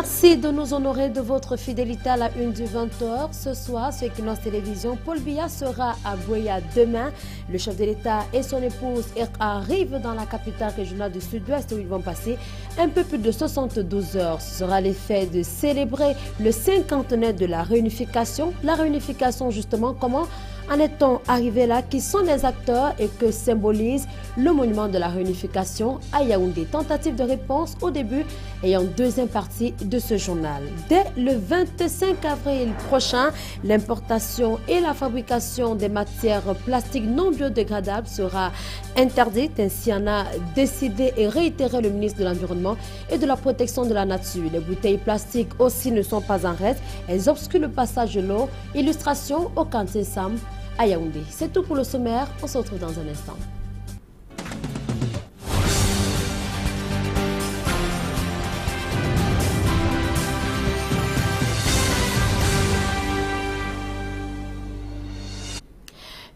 Merci de nous honorer de votre fidélité à la une du 20h. Ce soir, sur Equinox Télévision, Paul Biya sera à Buea demain. Le chef de l'État et son épouse arrivent dans la capitale régionale du Sud-Ouest où ils vont passer un peu plus de 72 heures. Ce sera l'effet de célébrer le 50e de la réunification. La réunification, justement, comment en est-on arrivé là? Qui sont les acteurs et que symbolise le monument de la réunification à Yaoundé? Tentative de réponse au début et en deuxième partie de ce journal. Dès le 25 avril prochain, l'importation et la fabrication des matières plastiques non biodégradables sera interdite. Ainsi en a décidé et réitéré le ministre de l'Environnement et de la Protection de la Nature. Les bouteilles plastiques aussi ne sont pas en reste. Elles obstruent le passage de l'eau. Illustration au Kanté Sam à Yaoundé. C'est tout pour le sommaire. On se retrouve dans un instant.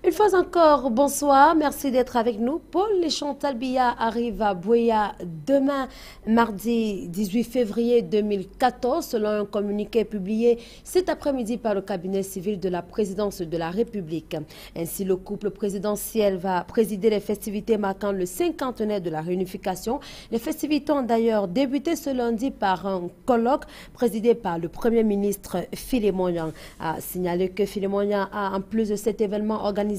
Une fois encore, bonsoir, merci d'être avec nous. Paul et Chantal Biya arrivent à Buea demain, mardi 18 février 2014, selon un communiqué publié cet après-midi par le cabinet civil de la présidence de la République. Ainsi, le couple présidentiel va présider les festivités marquant le 50e de la réunification. Les festivités ont d'ailleurs débuté ce lundi par un colloque présidé par le Premier ministre Philémon Yang. A signalé que Philémon Yang a, en plus de cet événement organisé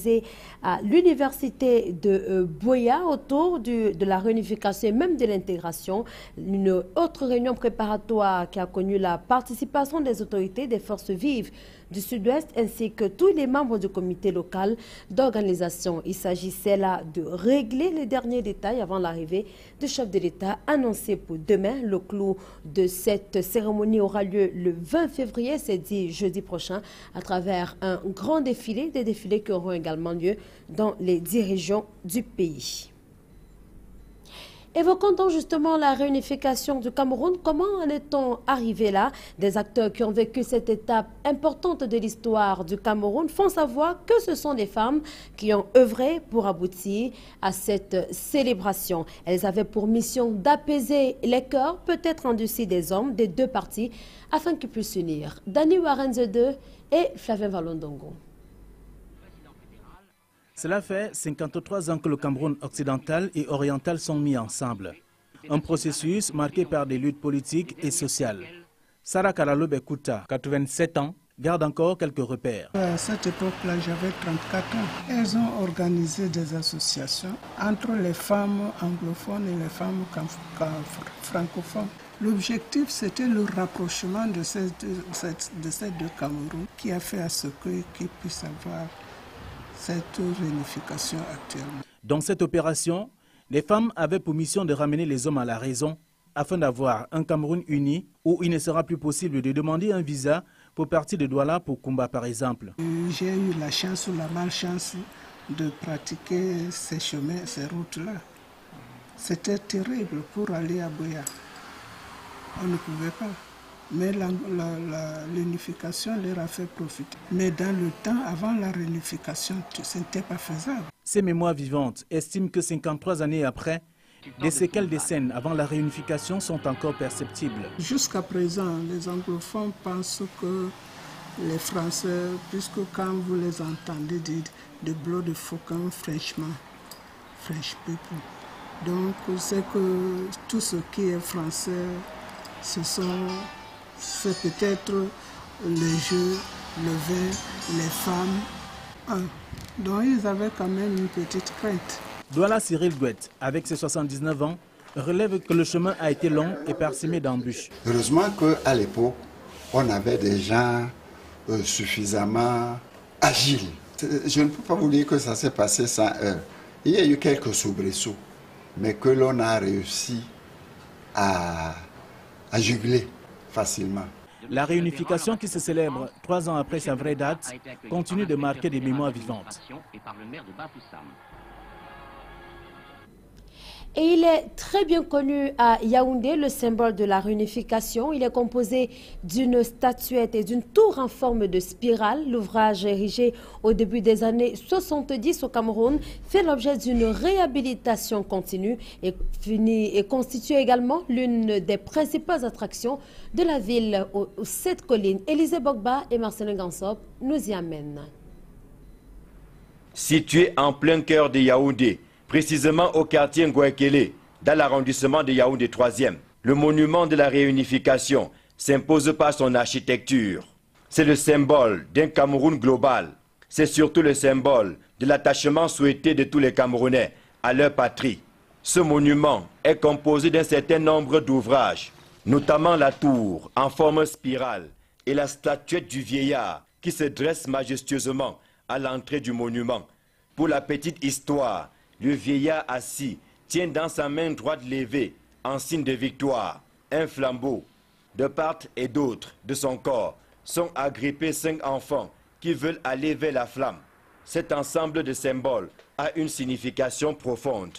à l'université de Buea autour de la réunification et même de l'intégration. Une autre réunion préparatoire qui a connu la participation des autorités des forces vives du Sud-Ouest ainsi que tous les membres du comité local d'organisation. Il s'agissait là de régler les derniers détails avant l'arrivée du chef de l'État annoncé pour demain. Le clou de cette cérémonie aura lieu le 20 février, c'est dit jeudi prochain, à travers un grand défilé, des défilés qui auront également lieu dans les 10 régions du pays. Évoquons donc justement la réunification du Cameroun. Comment en est-on arrivé là? Des acteurs qui ont vécu cette étape importante de l'histoire du Cameroun font savoir que ce sont des femmes qui ont œuvré pour aboutir à cette célébration. Elles avaient pour mission d'apaiser les cœurs, peut-être endurcis des hommes des deux parties, afin qu'ils puissent s'unir. Dani Warenzede et Flavien Valondongo. Cela fait 53 ans que le Cameroun occidental et oriental sont mis ensemble. Un processus marqué par des luttes politiques et sociales. Sarah Karalo Bekuta, 87 ans, garde encore quelques repères. À cette époque-là, j'avais 34 ans. Elles ont organisé des associations entre les femmes anglophones et les femmes francophones. L'objectif, c'était le rapprochement de ces deux Cameroun qui a fait à ce qu'ils puissent avoir cette réunification actuellement. Dans cette opération, les femmes avaient pour mission de ramener les hommes à la raison afin d'avoir un Cameroun uni où il ne sera plus possible de demander un visa pour partir de Douala pour Kumba par exemple. J'ai eu la chance ou la malchance de pratiquer ces chemins, ces routes-là. C'était terrible pour aller à Buea. On ne pouvait pas. Mais l'unification leur a fait profiter. Mais dans le temps, avant la réunification, ce n'était pas faisable. Ces mémoires vivantes estiment que 53 années après, des séquelles des scènes avant la réunification sont encore perceptibles. Jusqu'à présent, les anglophones pensent que les Français, puisque quand vous les entendez dire de blow de Faucon, Frenchman, French people. Donc c'est que tout ce qui est français, c'est peut-être les jeux, le vin, les femmes. Donc ils avaient quand même une petite crainte. Douala Cyril Gouet, avec ses 79 ans, relève que le chemin a été long et parsemé d'embûches. Heureusement qu'à l'époque, on avait des gens suffisamment agiles. Je ne peux pas vous dire que ça s'est passé sans heure. Il y a eu quelques soubresauts, mais que l'on a réussi à juguler facilement. La réunification qui se célèbre 3 ans après sa vraie date continue de marquer des mémoires vivantes. Et il est très bien connu à Yaoundé, le symbole de la réunification. Il est composé d'une statuette et d'une tour en forme de spirale. L'ouvrage érigé au début des années 70 au Cameroun fait l'objet d'une réhabilitation continue et constitue également l'une des principales attractions de la ville aux 7 collines. Élisée Bogba et Marcelin Gansop nous y amènent. Situé en plein cœur de Yaoundé, précisément au quartier Ngouekele, dans l'arrondissement de Yaoundé 3e, le monument de la réunification s'impose par son architecture. C'est le symbole d'un Cameroun global. C'est surtout le symbole de l'attachement souhaité de tous les Camerounais à leur patrie. Ce monument est composé d'un certain nombre d'ouvrages, notamment la tour en forme spirale et la statuette du vieillard qui se dresse majestueusement à l'entrée du monument. Pour la petite histoire, le vieillard assis tient dans sa main droite levée, en signe de victoire, un flambeau. De part et d'autre de son corps sont agrippés 5 enfants qui veulent aller vers la flamme. Cet ensemble de symboles a une signification profonde.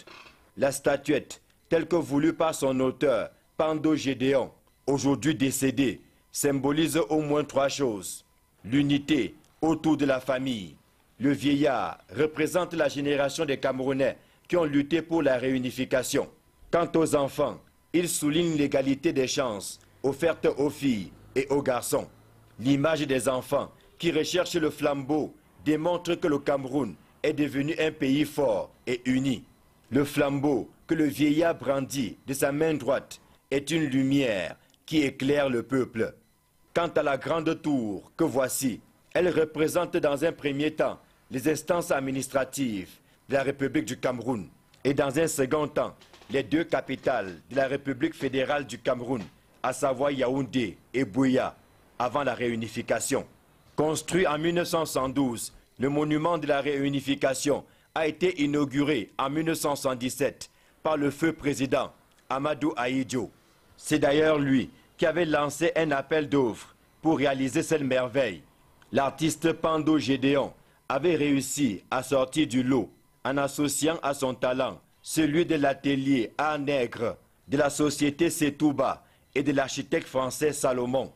La statuette, telle que voulue par son auteur, Pando Gédéon, aujourd'hui décédé, symbolise au moins 3 choses. L'unité autour de la famille. Le vieillard représente la génération des Camerounais qui ont lutté pour la réunification. Quant aux enfants, il souligne l'égalité des chances offertes aux filles et aux garçons. L'image des enfants qui recherchent le flambeau démontre que le Cameroun est devenu un pays fort et uni. Le flambeau que le vieillard brandit de sa main droite est une lumière qui éclaire le peuple. Quant à la grande tour que voici, elle représente dans un premier temps les instances administratives de la République du Cameroun et dans un second temps les 2 capitales de la République fédérale du Cameroun, à savoir Yaoundé et Buea, avant la réunification. Construit en 1912, le monument de la réunification a été inauguré en 1977 par le feu président Amadou Ahidjo. C'est d'ailleurs lui qui avait lancé un appel d'offres pour réaliser cette merveille. L'artiste Pando Gédéon avait réussi à sortir du lot en associant à son talent celui de l'atelier Art Nègre, de la société Setouba et de l'architecte français Salomon.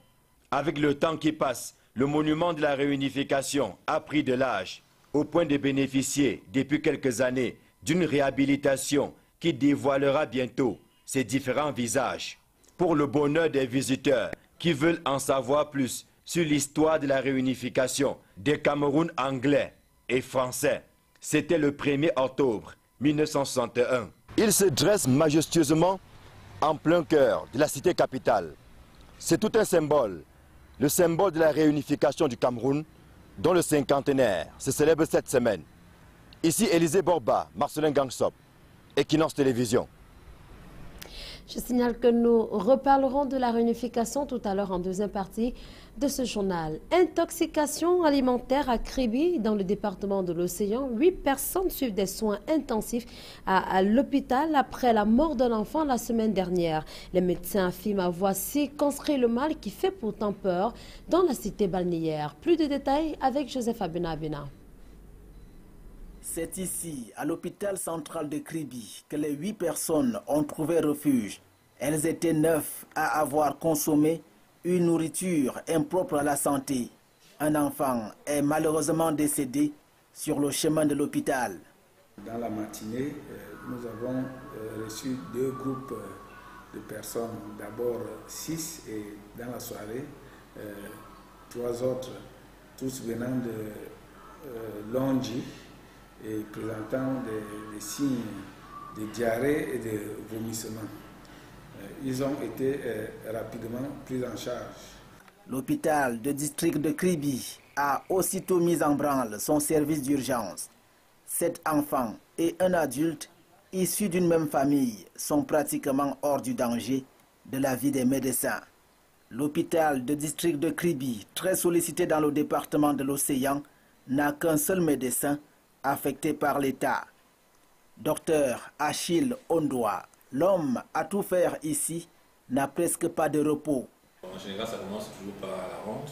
Avec le temps qui passe, le monument de la réunification a pris de l'âge, au point de bénéficier depuis quelques années d'une réhabilitation qui dévoilera bientôt ses différents visages. Pour le bonheur des visiteurs qui veulent en savoir plus sur l'histoire de la réunification des Cameroun anglais et français, c'était le 1er octobre 1961. Il se dresse majestueusement en plein cœur de la cité capitale. C'est tout un symbole, le symbole de la réunification du Cameroun, dont le 50e se célèbre cette semaine. Ici Élisée Bogba, Marcelin Gansop, Equinox Télévision. Je signale que nous reparlerons de la réunification tout à l'heure en deuxième partie de ce journal. Intoxication alimentaire à Kribi, dans le département de l'Océan. 8 personnes suivent des soins intensifs à l'hôpital après la mort d'un enfant la semaine dernière. Les médecins affirment avoir circonscrit le mal qui fait pourtant peur dans la cité balnéaire. Plus de détails avec Joseph Abena. C'est ici, à l'hôpital central de Kribi, que les 8 personnes ont trouvé refuge. Elles étaient 9 à avoir consommé une nourriture impropre à la santé. Un enfant est malheureusement décédé sur le chemin de l'hôpital. Dans la matinée, nous avons reçu 2 groupes de personnes. D'abord 6 et dans la soirée, 3 autres, tous venant de Longji, et présentant des signes de diarrhée et de vomissement. Ils ont été rapidement pris en charge. L'hôpital de district de Kribi a aussitôt mis en branle son service d'urgence. 7 enfants et un adulte issus d'une même famille sont pratiquement hors du danger de la vie des médecins. L'hôpital de district de Kribi, très sollicité dans le département de l'Océan, n'a qu'un seul médecin affecté par l'État. Docteur Achille Ondoa, l'homme à tout faire ici, n'a presque pas de repos. En général, ça commence toujours par la ronde.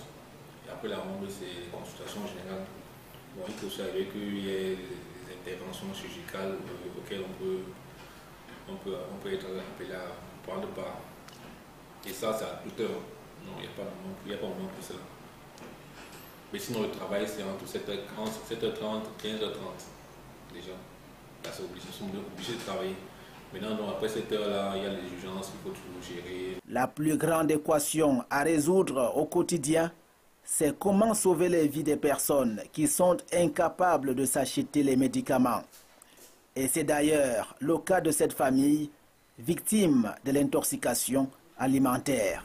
Et après la ronde, c'est les consultations générales. Bon, il faut aussi arriver qu'il y ait des interventions chirurgicales auxquelles on peut être appelé à prendre part. Et ça, c'est à toute heure. Non, il n'y a pas de moment pour cela. Mais sinon, le travail, c'est entre 7h30, 15h30 déjà. Là, c'est obligé, ils sont obligés de travailler. Maintenant, donc, après cette heure-là, il y a les urgences qu'il faut toujours gérer. La plus grande équation à résoudre au quotidien, c'est comment sauver les vies des personnes qui sont incapables de s'acheter les médicaments. Et c'est d'ailleurs le cas de cette famille, victime de l'intoxication alimentaire.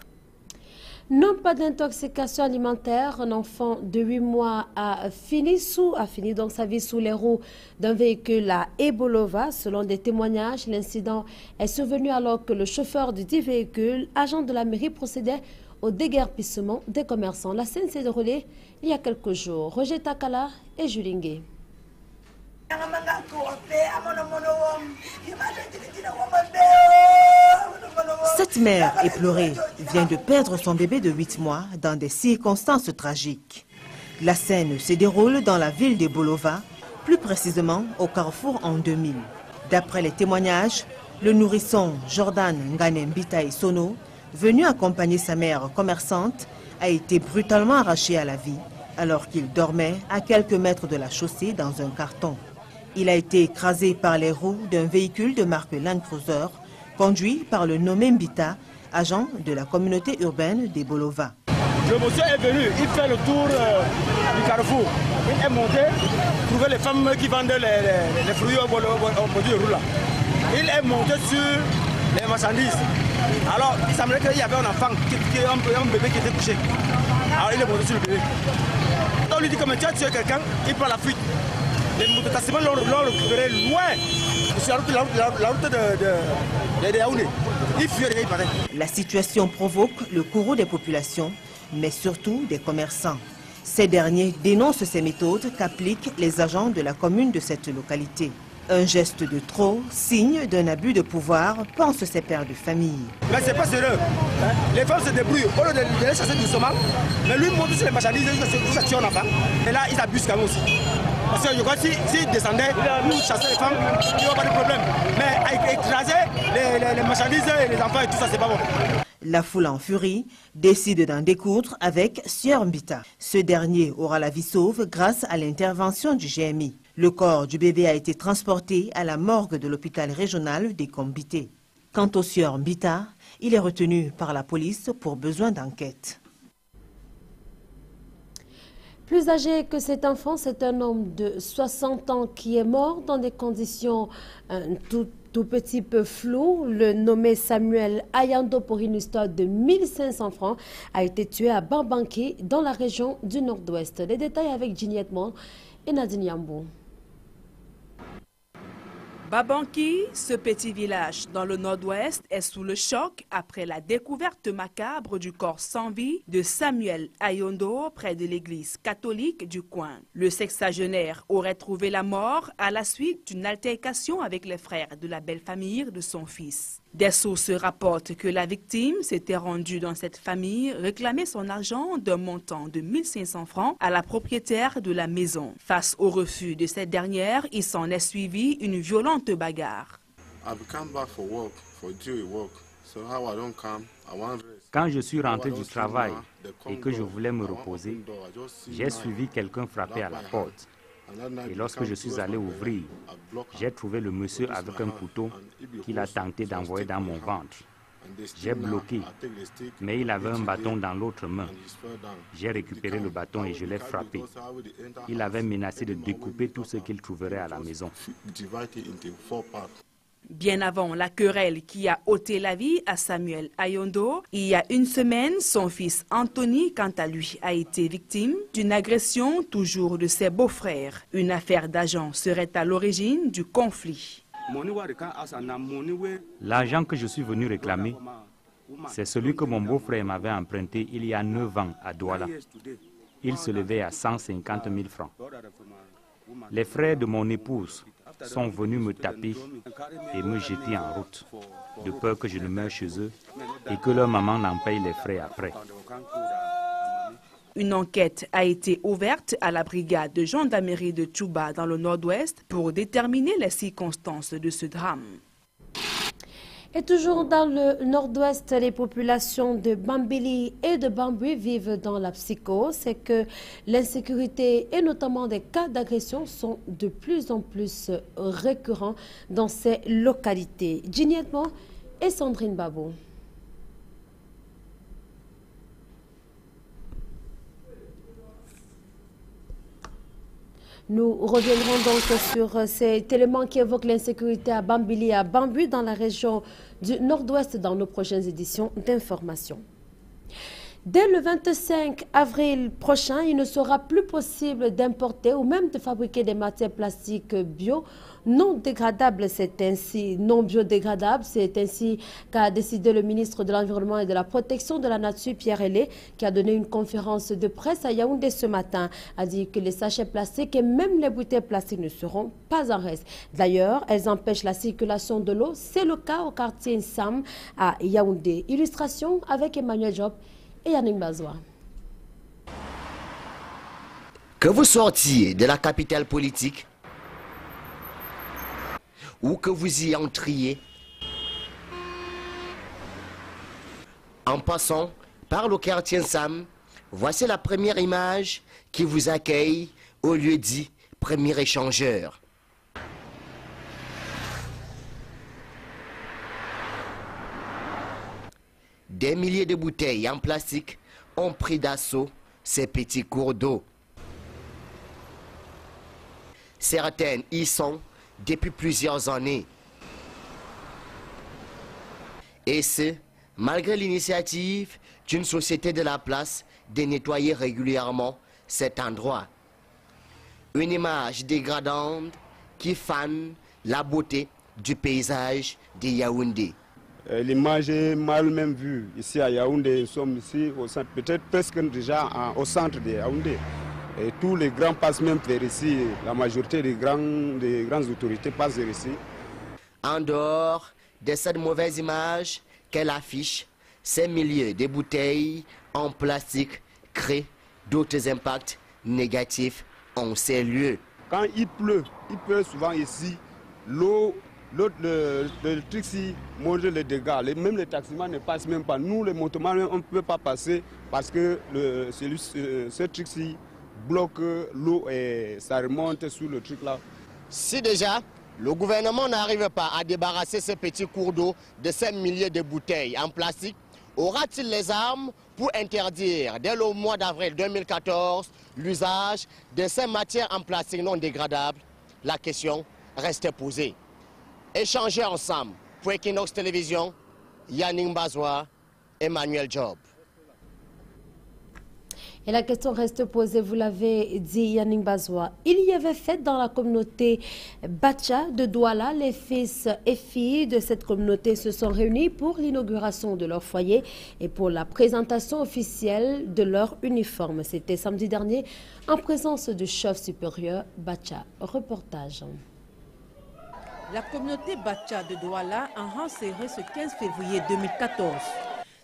Non, pas d'intoxication alimentaire. Un enfant de 8 mois a fini donc sa vie sous les roues d'un véhicule à Ebolova. Selon des témoignages, l'incident est survenu alors que le chauffeur du dit véhicule, agent de la mairie, procédait au déguerpissement des commerçants. La scène s'est déroulée il y a quelques jours. Roger Takala et Julingue. Cette mère éplorée vient de perdre son bébé de 8 mois dans des circonstances tragiques. La scène se déroule dans la ville de Bolova, plus précisément au carrefour en 2000. D'après les témoignages, le nourrisson Jordan Nganem-Bitaï Sono, venu accompagner sa mère commerçante, a été brutalement arraché à la vie alors qu'il dormait à quelques mètres de la chaussée dans un carton. Il a été écrasé par les roues d'un véhicule de marque Land Cruiser, conduit par le nommé Mbita, agent de la communauté urbaine des Bolova. Le monsieur est venu, il fait le tour du carrefour. Il est monté, trouver les femmes qui vendent les fruits au produit roulant. Il est monté sur les marchandises. Alors, il semblait qu'il y avait un enfant, un bébé qui était couché. Alors, il est monté sur le bébé. On lui dit que tu as tué quelqu'un, il prend la fuite. Les mototaximens l'ont récupéré loin sur la route de Yaoundé. Il fuit et il paraît. La situation provoque le courroux des populations, mais surtout des commerçants. Ces derniers dénoncent ces méthodes qu'appliquent les agents de la commune de cette localité. Un geste de trop, signe d'un abus de pouvoir, pensent ces pères de famille. Mais c'est pas sérieux. Les femmes se débrouillent au lieu de les chasser doucement. Mais lui monte sur les marchandises, il tue un enfant. Et là, ils abusent quand même aussi. Parce que je crois que s'ils descendaient, nous chasser les femmes, il n'y aura pas de problème. Mais écraser les marchandises et les enfants et tout ça, c'est pas bon. La foule en furie décide d'en découdre avec Sieur Mbita. Ce dernier aura la vie sauve grâce à l'intervention du GMI. Le corps du bébé a été transporté à la morgue de l'hôpital régional des Kombité. Quant au Sieur Mbita, il est retenu par la police pour besoin d'enquête. Plus âgé que cet enfant, c'est un homme de 60 ans qui est mort dans des conditions tout petit peu floues. Le nommé Samuel Ayando, pour une histoire de 1500 francs, a été tué à Bambanké dans la région du Nord-Ouest. Les détails avec Ginny Edmond et Nadine Yambou. Babanki, ce petit village dans le nord-ouest, est sous le choc après la découverte macabre du corps sans vie de Samuel Ayondo près de l'église catholique du coin. Le sexagénaire aurait trouvé la mort à la suite d'une altercation avec les frères de la belle famille de son fils. Des sources rapportent que la victime s'était rendue dans cette famille réclamer son argent d'un montant de 1500 francs à la propriétaire de la maison. Face au refus de cette dernière, il s'en est suivi une violente bagarre. Quand je suis rentré du travail et que je voulais me reposer, j'ai suivi quelqu'un frapper à la porte. Et lorsque je suis allé ouvrir, j'ai trouvé le monsieur avec un couteau qu'il a tenté d'envoyer dans mon ventre. J'ai bloqué, mais il avait un bâton dans l'autre main. J'ai récupéré le bâton et je l'ai frappé. Il avait menacé de découper tout ce qu'il trouverait à la maison. Bien avant la querelle qui a ôté la vie à Samuel Ayondo, il y a une semaine, son fils Anthony, quant à lui, a été victime d'une agression toujours de ses beaux-frères. Une affaire d'agent serait à l'origine du conflit. L'argent que je suis venu réclamer, c'est celui que mon beau-frère m'avait emprunté il y a 9 ans à Douala. Il se levait à 150 000 francs. Les frères de mon épouse sont venus me taper et me jeter en route, de peur que je ne meure chez eux et que leur maman n'en paye les frais après. Une enquête a été ouverte à la brigade de gendarmerie de Tchouba dans le nord-ouest pour déterminer les circonstances de ce drame. Et toujours dans le nord-ouest, les populations de Bambili et de Bambui vivent dans la psychose. C'est que l'insécurité et notamment des cas d'agression sont de plus en plus récurrents dans ces localités. Ginny Edmond et Sandrine Babou. Nous reviendrons donc sur cet élément qui évoque l'insécurité à Bambili et à Bambui dans la région du nord-ouest dans nos prochaines éditions d'information. Dès le 25 avril prochain, il ne sera plus possible d'importer ou même de fabriquer des matières plastiques bio non dégradables. C'est ainsi, non biodégradables. C'est ainsi qu'a décidé le ministre de l'Environnement et de la Protection de la Nature, Pierre Hélé, qui a donné une conférence de presse à Yaoundé ce matin, a dit que les sachets plastiques et même les bouteilles plastiques ne seront pas en reste. D'ailleurs, elles empêchent la circulation de l'eau. C'est le cas au quartier Nsam à Yaoundé. Illustration avec Emmanuel Job et Yannick Bazoua. Que vous sortiez de la capitale politique ou que vous y entriez, en passant par le quartier Nsam, voici la première image qui vous accueille au lieu dit premier échangeur. Des milliers de bouteilles en plastique ont pris d'assaut ces petits cours d'eau. Certaines y sont depuis plusieurs années. Et ce, malgré l'initiative d'une société de la place de nettoyer régulièrement cet endroit. Une image dégradante qui fane la beauté du paysage de Yaoundé. L'image est mal même vue ici à Yaoundé. Nous sommes ici au centre, peut-être presque déjà au centre de Yaoundé. Et tous les grands passent même vers ici. La majorité des grandes autorités passent vers ici. En dehors de cette mauvaise image qu'elle affiche, ces milliers de bouteilles en plastique créent d'autres impacts négatifs en ces lieux. Quand il pleut souvent ici, l'eau, le taxi mange les dégâts. Même les taximans ne passent même pas. Nous, les motomans, on ne peut pas passer parce que ce taxi bloque l'eau et ça remonte sous le truc là. Si déjà le gouvernement n'arrive pas à débarrasser ces petits cours d'eau de ces milliers de bouteilles en plastique, aura-t-il les armes pour interdire dès le mois d'avril 2014 l'usage de ces matières en plastique non dégradables? La question reste posée. Échanger ensemble pour Equinox Télévision, Yannick Bazoua, Emmanuel Job. Et la question reste posée, vous l'avez dit Yannick Bazoua. Il y avait fête dans la communauté Bacha de Douala. Les fils et filles de cette communauté se sont réunis pour l'inauguration de leur foyer et pour la présentation officielle de leur uniforme. C'était samedi dernier en présence du chef supérieur Bacha. Reportage. La communauté Bacha de Douala a rang serré ce 15 février 2014.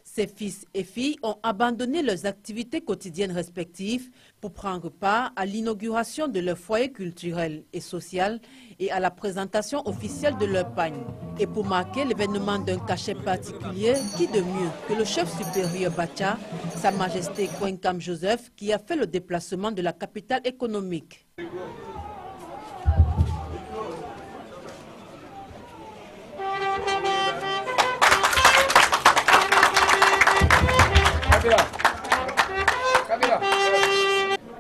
Ses fils et filles ont abandonné leurs activités quotidiennes respectives pour prendre part à l'inauguration de leur foyer culturel et social et à la présentation officielle de leur pagne. Et pour marquer l'événement d'un cachet particulier, qui de mieux que le chef supérieur Bacha, Sa Majesté Kwenkam Joseph, qui a fait le déplacement de la capitale économique.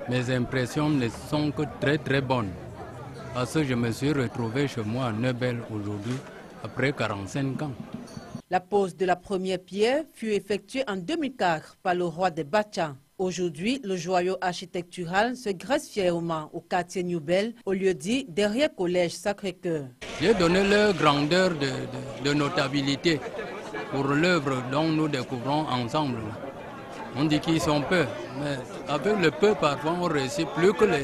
Mes impressions ne sont que très bonnes, parce que je me suis retrouvé chez moi à Neubel aujourd'hui, après 45 ans. La pose de la première pierre fut effectuée en 2004 par le roi de Bacha. Aujourd'hui, le joyau architectural se graisse fièrement au quartier Neubel, au lieu dit derrière Collège Sacré-Cœur. J'ai donné leur grandeur de notabilité pour l'œuvre dont nous découvrons ensemble. On dit qu'ils sont peu, mais avec le peu, parfois, on réussit plus que les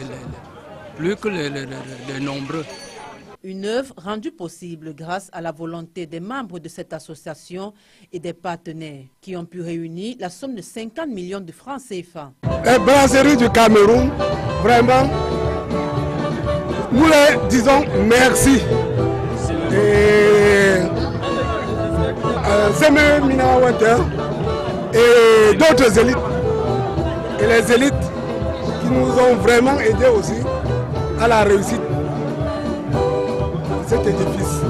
nombreux. Une œuvre rendue possible grâce à la volonté des membres de cette association et des partenaires qui ont pu réunir la somme de 50 millions de francs CFA. Les brasseries du Cameroun, vraiment, nous les disons merci. Et Zeme Mina Water et d'autres élites. Et les élites qui nous ont vraiment aidés aussi à la réussite de cet édifice.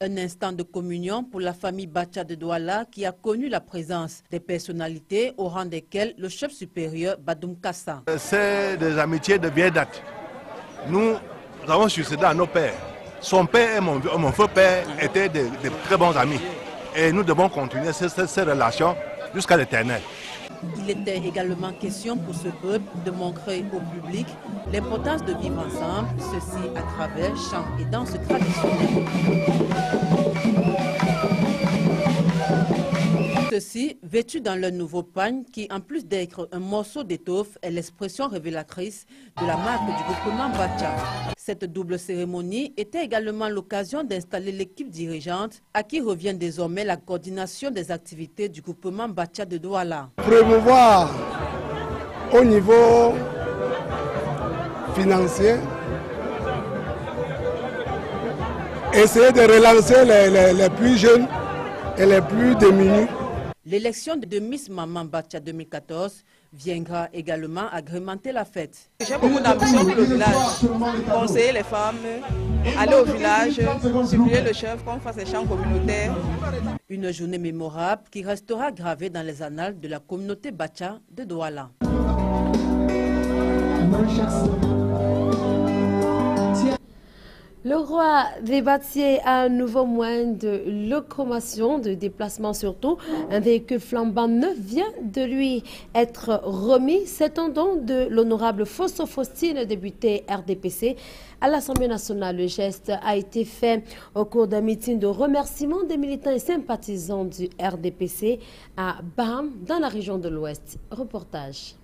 Un instant de communion pour la famille Bacha de Douala qui a connu la présence des personnalités au rang desquelles le chef supérieur Badoum Kassa. C'est des amitiés de vieille date. Nous avons succédé à nos pères. Son père et mon feu père étaient de très bons amis. Et nous devons continuer ces relations jusqu'à l'éternel. Il était également question pour ce peuple de montrer au public l'importance de vivre ensemble, ceci à travers chants et danses traditionnelles. Ceci vêtu dans leur nouveau pagne qui, en plus d'être un morceau d'étoffe, est l'expression révélatrice de la marque du groupement Bacha. Cette double cérémonie était également l'occasion d'installer l'équipe dirigeante à qui revient désormais la coordination des activités du groupement Bacha de Douala. Promouvoir au niveau financier, essayer de relancer les plus jeunes et les plus démunis. L'élection de Miss Maman Bacha 2014 viendra également agrémenter la fête. J'ai beaucoup d'ambition pour le village, conseiller les femmes, aller au village, supplier le chef qu'on fasse des chants communautaires. Une journée mémorable qui restera gravée dans les annales de la communauté Bacha de Douala. Le roi des bâtiers a un nouveau moyen de locomotion, de déplacement surtout. Un véhicule flambant neuf vient de lui être remis. C'est un don de l'honorable Fosso Faustine, député RDPC. À l'Assemblée nationale, le geste a été fait au cours d'un meeting de remerciement des militants et sympathisants du RDPC à Baham, dans la région de l'Ouest. Reportage.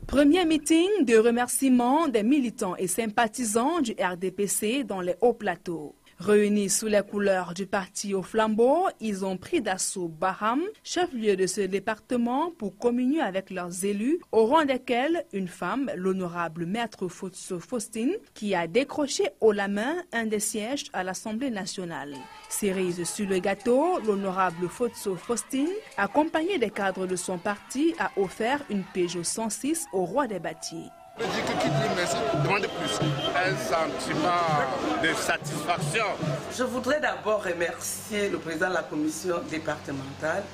Premier meeting de remerciement des militants et sympathisants du RDPC dans les Hauts-Plateaux. Réunis sous les couleurs du parti au flambeau, ils ont pris d'assaut Baham, chef-lieu de ce département, pour communier avec leurs élus, au rang desquels une femme, l'honorable maître Fosso Faustine, qui a décroché haut la main un des sièges à l'Assemblée nationale. Cerise sur le gâteau, l'honorable Fosso Faustine, accompagné des cadres de son parti, a offert une Peugeot 106 au roi des bâtiers. Je dis que qui dit merci, demande plus. Un sentiment de satisfaction. Je voudrais d'abord remercier le président de la commission départementale,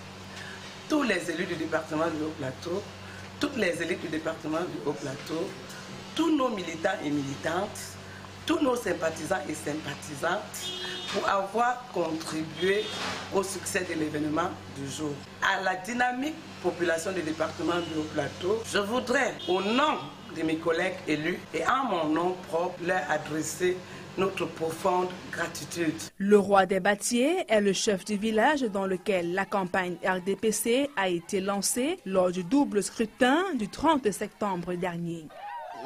tous les élus du département du Haut-Plateau, toutes les élites du département du Haut-Plateau, tous nos militants et militantes, tous nos sympathisants et sympathisantes pour avoir contribué au succès de l'événement du jour. À la dynamique population du département du Haut-Plateau, je voudrais, au nom de mes collègues élus et en mon nom propre, leur adresser notre profonde gratitude. Le roi des bâtiers est le chef du village dans lequel la campagne RDPC a été lancée lors du double scrutin du 30 septembre dernier.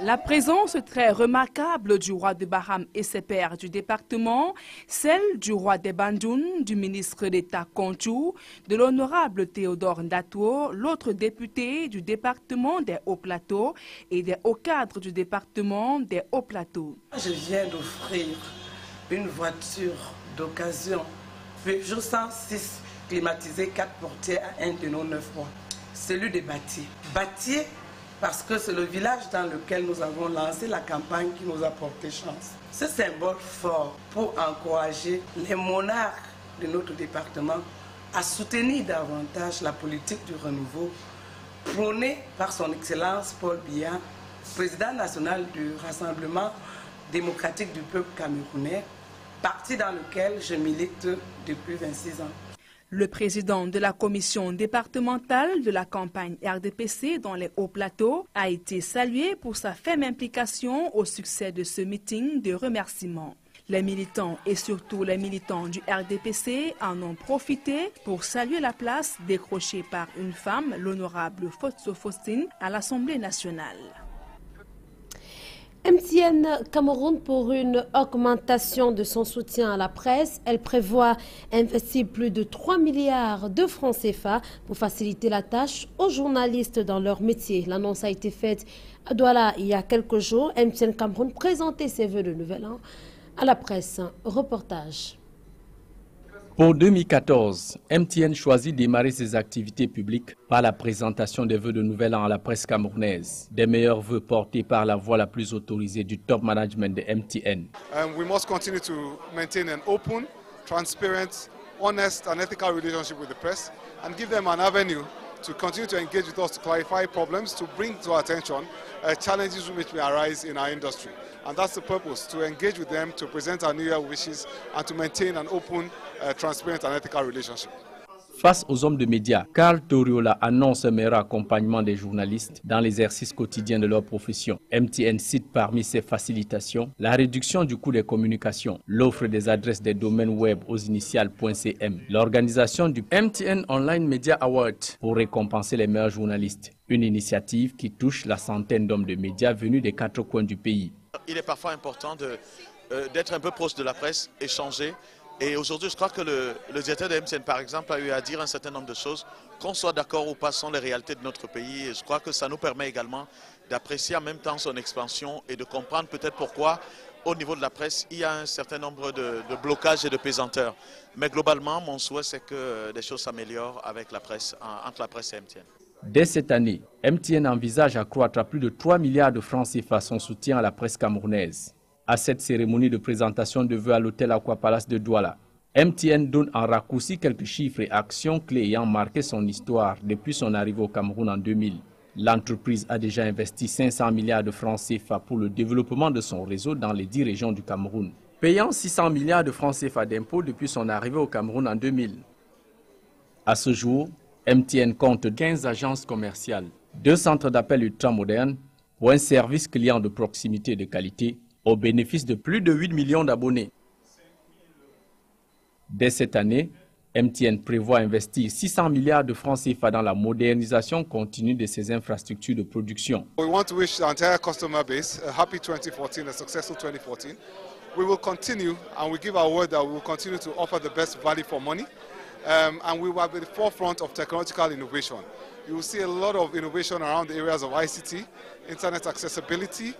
La présence très remarquable du roi de Baham et ses pairs du département, celle du roi des Bandoun, du ministre d'État Konchou, de l'honorable Théodore Ndatour, l'autre député du département des Hauts-Plateaux et des hauts cadres du département des Hauts-Plateaux. Je viens d'offrir une voiture d'occasion, Peugeot 106 climatisée 4 portières à un de nos 9 rois, celui de Bâtier. Bâtier, parce que c'est le village dans lequel nous avons lancé la campagne qui nous a porté chance. Ce symbole fort pour encourager les monarques de notre département à soutenir davantage la politique du renouveau prônée par son Excellence Paul Biya, président national du Rassemblement démocratique du peuple camerounais, parti dans lequel je milite depuis 26 ans. Le président de la commission départementale de la campagne RDPC dans les Hauts-Plateaux a été salué pour sa ferme implication au succès de ce meeting de remerciement. Les militants et surtout les militants du RDPC en ont profité pour saluer la place décrochée par une femme, l'honorable Fosso Faustine, à l'Assemblée nationale. MTN Cameroun pour une augmentation de son soutien à la presse. Elle prévoit investir plus de 3 milliards de francs CFA pour faciliter la tâche aux journalistes dans leur métier. L'annonce a été faite à Douala il y a quelques jours. MTN Cameroun présentait ses vœux de nouvel an à la presse. Reportage. Pour 2014, MTN choisit de démarrer ses activités publiques par la présentation des vœux de Nouvel An à la presse camerounaise. Des meilleurs vœux portés par la voix la plus autorisée du top management de MTN. We must continue to maintain an open, transparent, honest and ethical relationship with the press and give them an avenue to continue to engage with us to clarify problems, to bring to our attention challenges which may arise in our industry. And that's the purpose, to engage with them, to present our New Year wishes and to maintain an open, transparent and ethical relationship. Face aux hommes de médias, Carl Toriola annonce un meilleur accompagnement des journalistes dans l'exercice quotidien de leur profession. MTN cite parmi ses facilitations la réduction du coût des communications, l'offre des adresses des domaines web aux initiales .cm, l'organisation du MTN Online Media Award pour récompenser les meilleurs journalistes, une initiative qui touche la centaine d'hommes de médias venus des 4 coins du pays. Il est parfois important d'être un peu proche de la presse, échanger. Et aujourd'hui, je crois que le directeur de MTN, par exemple, a eu à dire un certain nombre de choses, qu'on soit d'accord ou pas, sont les réalités de notre pays. Et je crois que ça nous permet également d'apprécier en même temps son expansion et de comprendre peut-être pourquoi, au niveau de la presse, il y a un certain nombre de blocages et de pesanteurs. Mais globalement, mon souhait, c'est que des choses s'améliorent avec la presse, entre la presse et MTN. Dès cette année, MTN envisage accroître à plus de 3 milliards de francs CFA son soutien à la presse camerounaise. À cette cérémonie de présentation de vœux à l'hôtel Aqua Palace de Douala, MTN donne en raccourci quelques chiffres et actions clés ayant marqué son histoire depuis son arrivée au Cameroun en 2000. L'entreprise a déjà investi 500 milliards de francs CFA pour le développement de son réseau dans les 10 régions du Cameroun, payant 600 milliards de francs CFA d'impôts depuis son arrivée au Cameroun en 2000. À ce jour, MTN compte 15 agences commerciales, 2 centres d'appel ultramodernes pour un service client de proximité et de qualité, au bénéfice de plus de 8 millions d'abonnés. Dès cette année, MTN prévoit investir 600 milliards de francs CFA dans la modernisation continue de ses infrastructures de production. We want to wish the entire customer base a happy 2014, a successful 2014. We will continue and we give our word that we will continue to offer the best value for money and we will be at the forefront of technological innovation. You will see a lot of innovation around the areas of ICT, internet accessibility,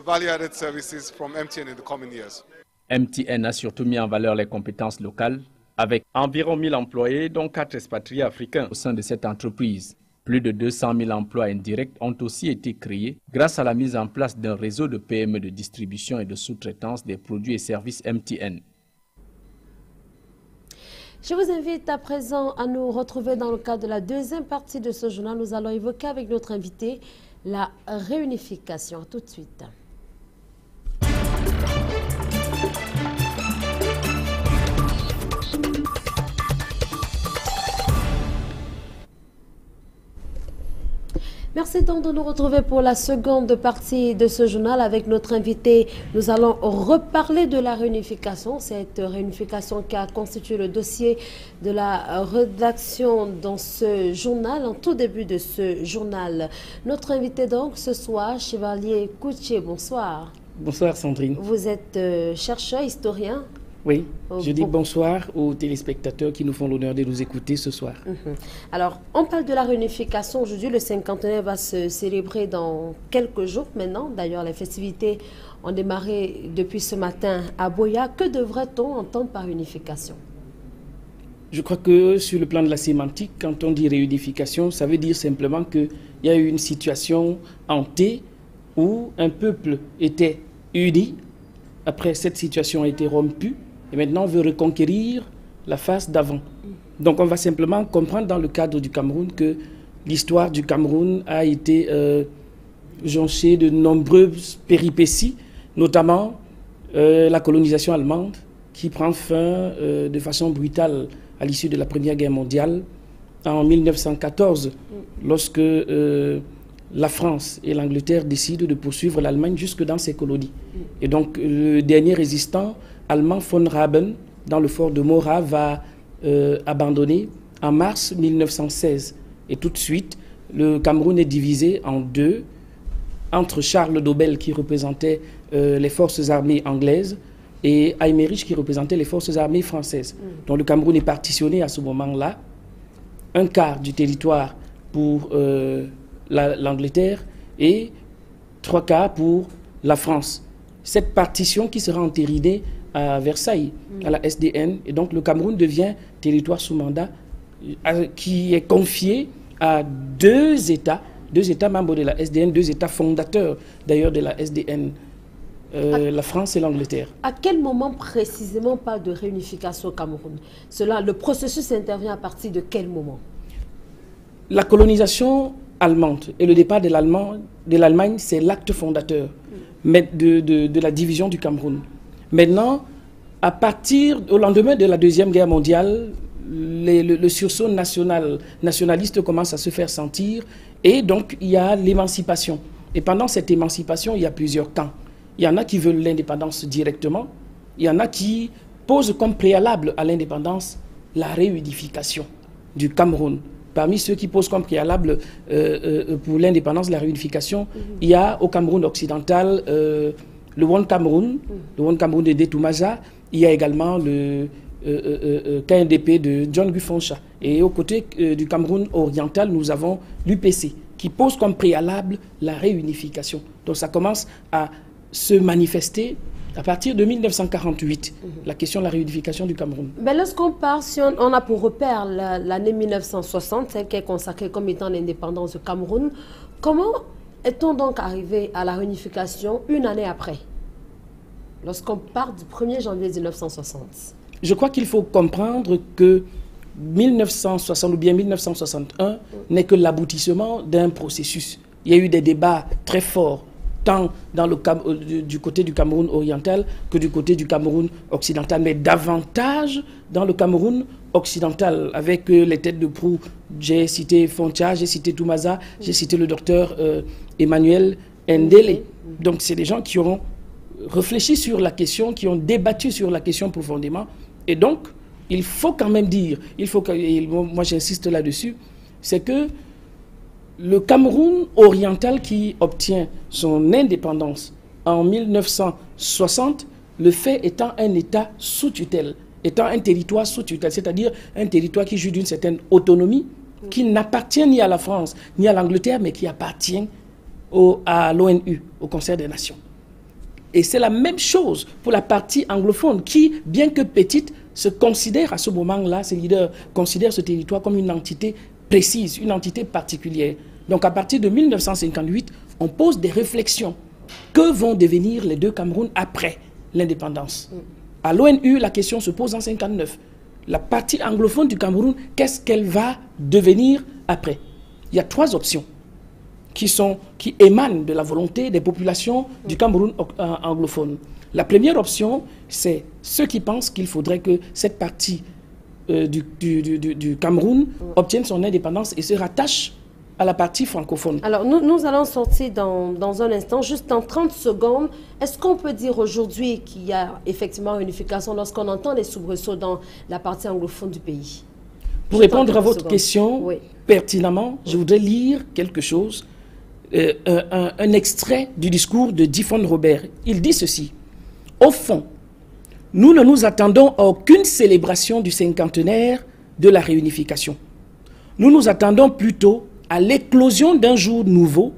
value-added services from MTN in the coming years. MTN a surtout mis en valeur les compétences locales, avec environ 1000 employés, dont 4 expatriés africains au sein de cette entreprise. Plus de 200 000 emplois indirects ont aussi été créés grâce à la mise en place d'un réseau de PME de distribution et de sous-traitance des produits et services MTN. Je vous invite à présent à nous retrouver dans le cadre de la deuxième partie de ce journal. Nous allons évoquer avec notre invité la réunification. Tout de suite. Merci donc de nous retrouver pour la seconde partie de ce journal avec notre invité. Nous allons reparler de la réunification, cette réunification qui a constitué le dossier de la rédaction dans ce journal, en tout début de ce journal. Notre invité donc ce soir, Chevalier Koutié, bonsoir. Bonsoir Sandrine. Vous êtes chercheur, historien. Oui, je dis bonsoir aux téléspectateurs qui nous font l'honneur de nous écouter ce soir. Alors, on parle de la réunification. Aujourd'hui, le 50e va se célébrer dans quelques jours maintenant. D'ailleurs, les festivités ont démarré depuis ce matin à Boya. Que devrait-on entendre par réunification? Je crois que sur le plan de la sémantique, quand on dit réunification, ça veut dire simplement qu'il y a eu une situation hantée où un peuple était uni. Après, cette situation a été rompue. Et maintenant, on veut reconquérir la face d'avant. Donc, on va simplement comprendre dans le cadre du Cameroun que l'histoire du Cameroun a été jonchée de nombreuses péripéties, notamment la colonisation allemande qui prend fin de façon brutale à l'issue de la Première Guerre mondiale en 1914, lorsque la France et l'Angleterre décident de poursuivre l'Allemagne jusque dans ses colonies. Et donc, le dernier résistant allemand, von Raben, dans le fort de Morat, va abandonner en mars 1916. Et tout de suite, le Cameroun est divisé en deux, entre Charles d'Aubel, qui représentait les forces armées anglaises, et Aymerich, qui représentait les forces armées françaises. Donc, le Cameroun est partitionné à ce moment-là, un quart du territoire pour l'Angleterre et 3 quarts pour la France. Cette partition qui sera entérinée à Versailles, à la SDN. Et donc le Cameroun devient territoire sous mandat qui est confié à deux États membres de la SDN, deux États fondateurs d'ailleurs de la SDN, la France et l'Angleterre. À quel moment précisément on parle de réunification au Cameroun? Le processus intervient à partir de quel moment? La colonisation allemande et le départ de l'Allemagne, c'est l'acte fondateur de la division du Cameroun. Maintenant, au lendemain de la Deuxième Guerre mondiale, le sursaut nationaliste commence à se faire sentir et donc il y a l'émancipation. Et pendant cette émancipation, il y a plusieurs camps. Il y en a qui veulent l'indépendance directement, il y en a qui posent comme préalable à l'indépendance la réunification du Cameroun. Parmi ceux qui posent comme préalable pour l'indépendance, la réunification, il y a au Cameroun occidental le One Cameroun, de Détoumaza. Il y a également le KNDP de John Gufoncha. Et aux côtés du Cameroun oriental, nous avons l'UPC qui pose comme préalable la réunification. Donc ça commence à se manifester à partir de 1948, la question de la réunification du Cameroun. Mais lorsqu'on part, si on a pour repère l'année 1960, celle qui est consacrée comme étant l'indépendance du Cameroun, comment est-on donc arrivé à la réunification une année après, lorsqu'on part du 1er janvier 1960? Je crois qu'il faut comprendre que 1960 ou bien 1961 n'est que l'aboutissement d'un processus. Il y a eu des débats très forts, tant du côté du Cameroun oriental que du côté du Cameroun occidental, mais davantage dans le Cameroun occidental, avec les têtes de proue. J'ai cité Foncha, j'ai cité Toumaza, j'ai cité le docteur Emmanuel Ndele. Donc c'est des gens qui ont réfléchi sur la question, qui ont débattu sur la question profondément. Et donc, il faut quand même dire, moi j'insiste là-dessus, c'est que le Cameroun oriental qui obtient son indépendance en 1960, le fait étant un État sous tutelle, étant un territoire sous tutelle, c'est-à-dire un territoire qui joue d'une certaine autonomie, qui n'appartient ni à la France, ni à l'Angleterre, mais qui appartient à l'ONU, au Conseil des Nations. Et c'est la même chose pour la partie anglophone qui, bien que petite, se considère à ce moment-là, ces leaders considèrent ce territoire comme une entité précise, une entité particulière. Donc à partir de 1958, on pose des réflexions. Que vont devenir les deux Camerouns après l'indépendance? À l'ONU, la question se pose en 1959. La partie anglophone du Cameroun, qu'est-ce qu'elle va devenir après? Il y a trois options qui émanent de la volonté des populations du Cameroun anglophone. La première option, c'est ceux qui pensent qu'il faudrait que cette partie du Cameroun obtienne son indépendance et se rattache à la partie francophone. Alors, nous allons sortir dans un instant, juste en 30 secondes. Est-ce qu'on peut dire aujourd'hui qu'il y a effectivement une unification lorsqu'on entend les soubresauts dans la partie anglophone du pays? Pour répondre à votre question, pertinemment, je voudrais lire quelque chose, un extrait du discours de Diphon Robert. Il dit ceci: au fond, nous ne nous attendons à aucune célébration du cinquantenaire de la réunification. Nous nous attendons plutôt à l'éclosion d'un jour nouveau,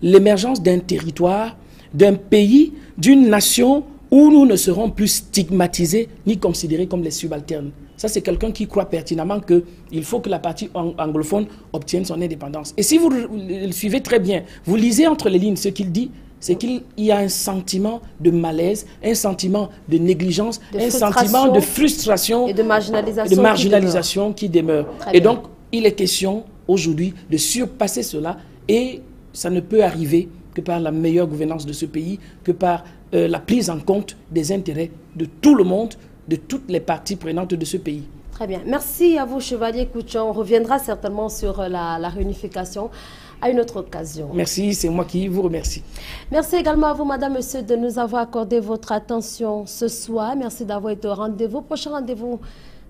l'émergence d'un territoire, d'un pays, d'une nation où nous ne serons plus stigmatisés ni considérés comme les subalternes. Ça, c'est quelqu'un qui croit pertinemment qu'il faut que la partie anglophone obtienne son indépendance. Et si vous le suivez très bien, vous lisez entre les lignes ce qu'il dit, c'est qu'il y a un sentiment de malaise, un sentiment de négligence, un sentiment de frustration et de marginalisation, qui demeure. Et donc, il est question aujourd'hui de surpasser cela, et ça ne peut arriver que par la meilleure gouvernance de ce pays, que par la prise en compte des intérêts de tout le monde, de toutes les parties prenantes de ce pays. Très bien. Merci à vous, Chevalier Kouchon. On reviendra certainement sur la réunification à une autre occasion. Merci, c'est moi qui vous remercie. Merci également à vous, madame, monsieur, de nous avoir accordé votre attention ce soir. Merci d'avoir été au rendez-vous. Prochain rendez-vous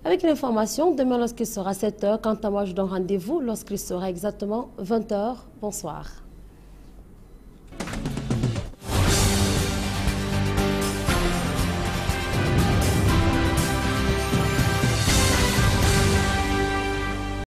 avec l'information demain lorsqu'il sera 7 h. Quant à moi, je donne rendez-vous lorsqu'il sera exactement 20 h. Bonsoir.